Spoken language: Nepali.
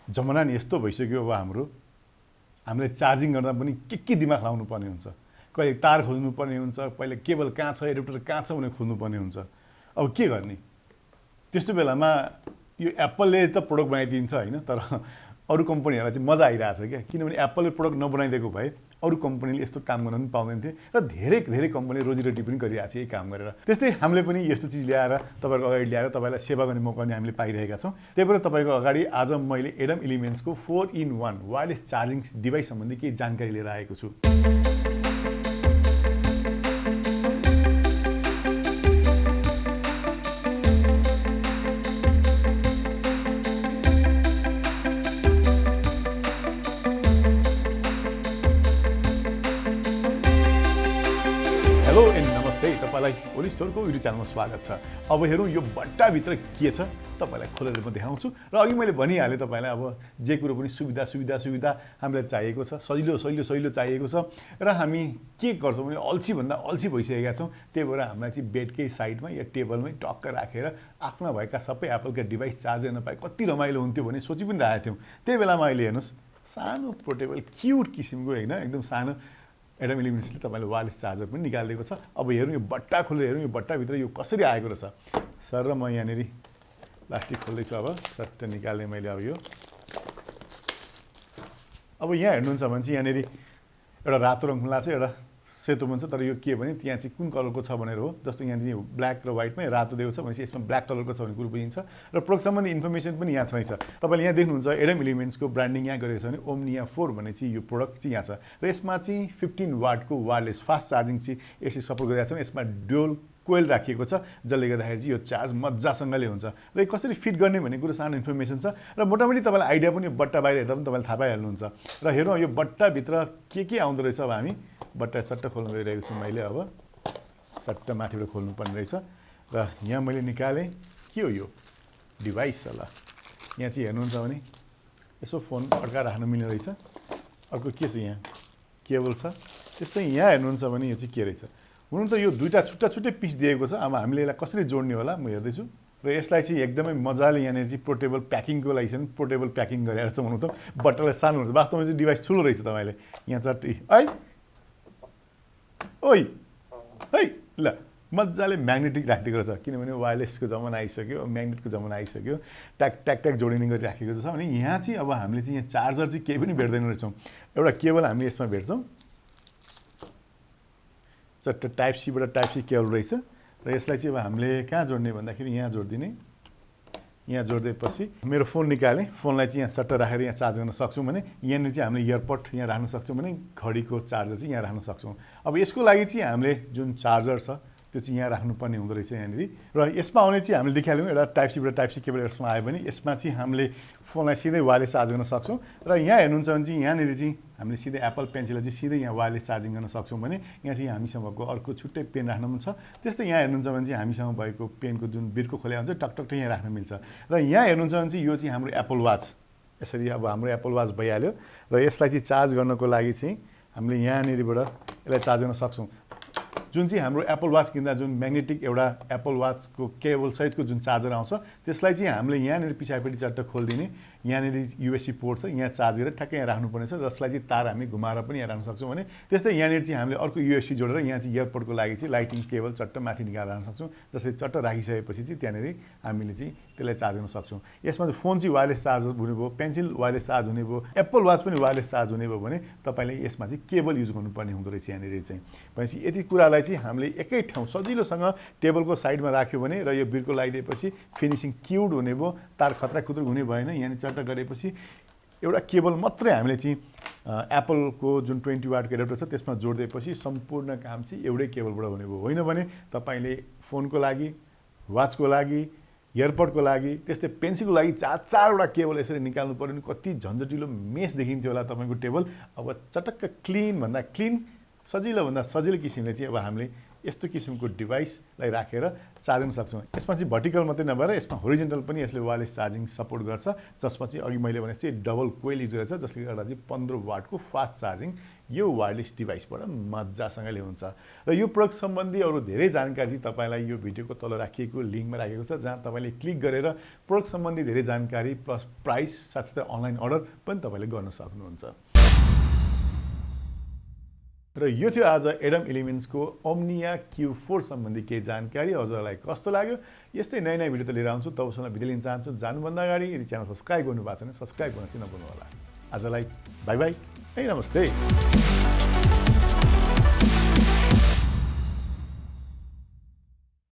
जमाना नि यस्तो भइसक्यो अब हामीले चार्जिङ गर्दा पनि के दिमाग लाउनु पर्ने हुन्छ। कहिले तार खोज्नु पर्ने हुन्छ, पहिले केबल कहाँ छ, एडाप्टर कहाँ छ भनेर खोज्नु पर्ने हुन्छ। अब के गर्ने? त्यस्तो बेलामा यो एप्पलले त प्रोडक्ट बनाइदिन्छ हैन, तर अरू कम्पनीहरूलाई चाहिँ मजा आइरहेछ क्या। किनभने एप्पलले प्रोडक्ट नबनाइदिएको भए अरू कम्पनीले यस्तो काम गर्न पनि पाउँदैन थिए र धेरै कम्पनीले रोजीरोटी पनि गरिरहेको छ यही काम गरेर। त्यस्तै हामीले पनि यस्तो चिज ल्याएर तपाईँहरूको अगाडि ल्याएर तपाईँलाई सेवा गर्ने मौका पनि हामीले पाइरहेका छौँ। त्यही भएर तपाईँको अगाडि आज मैले एडम एलिमेन्ट्सको 4-in-1 वायरलेस चार्जिङ डिभाइस सम्बन्धी केही जानकारी लिएर आएको छु। हेलो एन्ड नमस्ते, तपाईँलाई ओलिज स्टोरको युट्युब च्यानलमा स्वागत छ। अब हेरौँ यो बट्टाभित्र के छ, तपाईँलाई खोलेर म देखाउँछु। र अघि मैले भनिहालेँ तपाईँलाई अब जे कुरो पनि सुविधा हामीलाई चाहिएको छ, सजिलो चाहिएको छ। र हामी के गर्छौँ भने अल्छीभन्दा अल्छी भइसकेका छौँ। त्यही भएर हामीलाई चाहिँ बेडकै साइडमा या टेबलमै टक्क राखेर आफ्ना भएका सबै एप्पलका डिभाइस चार्ज गर्न पाए कति रमाइलो हुन्थ्यो भने सोचि पनि राखेको थियौँ। त्यही बेलामा अहिले हेर्नुहोस्, सानो पोर्टेबल क्युट किसिमको होइन, एकदम सानो एडम एलिमेन्ट्सले तपाईँले वायरलेस चार्जर पनि निकालिदिएको छ। अब हेरौँ यो बट्टा खोलेर हेरौँ यो बट्टाभित्र यो कसरी आएको रहेछ। सर र म यहाँनिर प्लास्टिक खोल्दैछु। अब सट्ट निकाल्ने मैले अब यहाँ हेर्नुहुन्छ भने चाहिँ यहाँनिर एउटा रातो रङ खुला छ, एउटा सेतो पनि छ। तर यो के भने त्यहाँ चाहिँ कुन कलरको छ भनेर हो। जस्तो यहाँनिर ब्ल्याक र व्हाइटमा रातो दिएको छ भनेपछि यसमा ब्ल्याक कलरको छ भने कुरो बुझिन्छ। र प्रोडक्ट सम्बन्धी इन्फर्मेसन पनि यहाँ छैन। तपाईँले यहाँ देख्नुहुन्छ एडम एलिमेन्ट्सको ब्रान्डिङ यहाँ गरेको छ भने OMNIA 4 भन्ने चाहिँ यो प्रोडक्ट चाहिँ यहाँ छ। र यसमा चाहिँ 15 वाटको वायरलेस फास्ट चार्जिङ चाहिँ यसले सपोर्ट गरिरहेको छ। यसमा ड्युअल कोइल राखिएको छ, जसले गर्दाखेरि चाहिँ यो चार्ज मजासँगले हुन्छ। र यो कसरी फिट गर्ने भन्ने कुरो सानो इन्फर्मेसन छ। र मोटामोटी तपाईँलाई आइडिया पनि यो बट्टा बाहिर हेर्दा पनि तपाईँले थाहा पाइहाल्नुहुन्छ। र हेरौँ यो बट्टाभित्र के आउँदो रहेछ। अब हामी बट्टा चट्ट खोल्न गइरहेको छु मैले। अब चट्ट माथिबाट खोल्नुपर्ने रहेछ। र यहाँ मैले निकालेँ के हो यो डिभाइस होला। यहाँ चाहिँ हेर्नुहुन्छ भने यसो फोन अड्काएर राख्न मिल्ने रहेछ। अर्को के छ, यहाँ केबल छ। त्यस्तै यहाँ हेर्नुहुन्छ भने यो चाहिँ के रहेछ। हुनु त यो दुईवटा छुट्टै पिस दिएको छ। अब हामीले यसलाई कसरी जोड्ने होला म हेर्दैछु। र यसलाई चाहिँ एकदमै मजाले यहाँनिर चाहिँ पोर्टेबल प्याकिङको लागि चाहिँ पोर्टेबल प्याकिङ गरेर चाहिँ भन्नु त बट्टालाई सानो हुन्छ। वास्तवमा चाहिँ डिभाइस ठुलो रहेछ। तपाईँले यहाँ चट्टी ओइ है ल मजाले म्याग्नेटिक राखिदिएको रहेछ। किनभने वायरलेसको जमाना आइसक्यो, म्याग्नेटको जमाना आइसक्यो। ट्याक जोडिने गरी राखेको छ भने यहाँ चाहिँ अब हामीले चाहिँ यहाँ चार्जर चाहिँ केही पनि भेट्दैन रहेछौँ। एउटा केबल हामीले यसमा भेट्छौँ। चट्ट टाइप सी केबल रहेछ। र यसलाई चाहिँ अब हामीले कहाँ जोड्ने भन्दाखेरि यहाँ जोडिदिने। यहाँ जोडिदिएपछि मेरो फोन निकालेँ। फोनलाई चाहिँ यहाँ चट्ट राखेर यहाँ चार्ज गर्न सक्छौँ भने यहाँनिर चाहिँ हामीले इयरपड यहाँ राख्न सक्छौँ भने घडीको चार्जर चाहिँ यहाँ राख्न सक्छौँ। अब यसको लागि चाहिँ हामीले जुन चार्जर छ त्यो चाहिँ यहाँ राख्नुपर्ने हुँदो रहेछ यहाँनिर। र यसमा आउने चाहिँ हामीले देखिहाल्यौँ एउटा टाइप सी केबल यसमा आयो भने यसमा चाहिँ हामीले फोनलाई सिधै वायरलेस चार्ज गर्न सक्छौँ। र यहाँ हेर्नुहुन्छ भने चाहिँ यहाँनिर चाहिँ हामीले सिधै एप्पल पेन्सिललाई चाहिँ सिधै यहाँ वायरलेस चार्जिङ गर्न सक्छौँ भने यहाँ चाहिँ हामीसँग भएको अर्को छुट्टै पेन राख्न पनि छ। त्यस्तै यहाँ हेर्नुहुन्छ भने चाहिँ हामीसँग भएको पेनको जुन बिर्को खोले हुन्छ टकटक यहाँ राख्न मिल्छ। र यहाँ हेर्नुहुन्छ भने चाहिँ यो चाहिँ हाम्रो एप्पल वाच। यसरी अब हाम्रो एप्पल वाच भइहाल्यो। र यसलाई चाहिँ चार्ज गर्नको लागि चाहिँ हामीले यहाँनिरबाट यसलाई चार्ज गर्न सक्छौँ। जुन चाहिँ हाम्रो एप्पल वाच किन्दा जुन म्याग्नेटिक एउटा एप्पल वाचको केबल सहितको जुन चार्जर आउँछ त्यसलाई चाहिँ हामीले यहाँनिर पछाडिपट्टि चट्ट खोलिदिने। यहाँनिर USB पोर्ट छ, यहाँ चार्ज गरेर ठ्याक्कै यहाँ राख्नुपर्ने छ। जसलाई चाहिँ तार हामी घुमाएर पनि यहाँ राख्न सक्छौँ भने त्यस्तै यहाँनिर चाहिँ हामीले अर्को USB जोडेर यहाँ चाहिँ इयरपोर्टको लागि चाहिँ लाइटिङ केबल चट्ट माथि निकालेर राख्न सक्छौँ। जसरी चट्ट राखिसकेपछि चाहिँ त्यहाँनिर हामीले चाहिँ त्यसलाई चार्ज गर्न सक्छौँ। यसमा चाहिँ फोन चाहिँ वायरलेस चार्ज हुने भयो, पेन्सिल वायरलेस चार्ज हुने भयो, एप्पल वाच पनि वायरलेस चार्ज हुने भयो भने तपाईँले यसमा चाहिँ केबल युज गर्नुपर्ने हुँदो रहेछ यहाँनिर चाहिँ। भनेपछि यति कुरालाई चाहिँ हामीले एकै ठाउँ सजिलोसँग टेबलको साइडमा राख्यो भने र यो बिर्को लगाइदिएपछि फिनिसिङ क्युट हुने भयो, तार खतरा खुतरा हुने भएन। यहाँनिर चट्ट गरेपछि एउटा केबल मात्रै हामीले चाहिँ एप्पलको जुन 20 वाटको एडाप्टर छ त्यसमा जोडिदिएपछि सम्पूर्ण काम चाहिँ एउटै केबलबाट हुने भयो। होइन भने तपाईँले फोनको लागि, वाचको लागि, इयरपडको लागि, त्यस्तै पेन्सिलको लागि चारवटा केबल यसरी निकाल्नु पर्यो भने कति झन्झटिलो मेस देखिन्थ्यो होला तपाईँको टेबल। अब चटक्क क्लिन सजिलो किसिमले चाहिँ अब हामीले यस्तो किसिमको डिभाइसलाई राखेर चार्ज गर्न सक्छौँ। यसमा चाहिँ भर्टिकल मात्रै नभएर यसमा होरिजेन्टल पनि यसले वायरलेस चार्जिङ सपोर्ट गर्छ, जसमा चाहिँ अघि मैले भने चाहिँ डबल कोइल युज गरेछ, जसले गर्दा चाहिँ 15 वाटको फास्ट चार्जिङ यो वायरलेस डिभाइसबाट मजासँगले हुन्छ। र यो प्रडक्ट सम्बन्धी अरू धेरै जानकारी चाहिँ तपाईँलाई यो भिडियोको तल राखिएको लिङ्कमा राखेको छ, जहाँ तपाईँले क्लिक गरेर प्रडक्ट सम्बन्धी धेरै जानकारी प्लस प्राइस साथसाथै अनलाइन अर्डर पनि तपाईँले गर्न सक्नुहुन्छ। र यो थियो आज एडम एलिमेन्ट्सको ओम्निया Q4 सम्बन्धी केही जानकारी। हजुरलाई कस्तो लाग्यो? यस्तै नयाँ नयाँ भिडियो त लिएर आउँछु। तबसम्म बिदा लिन चाहन्छु। जानुभन्दा अगाडि यदि च्यानल सब्सक्राइब गर्नु भएको छैन सब्सक्राइब गर्न चाहिँ नभुल्नु होला। आजलाई बाई बाई, नमस्ते।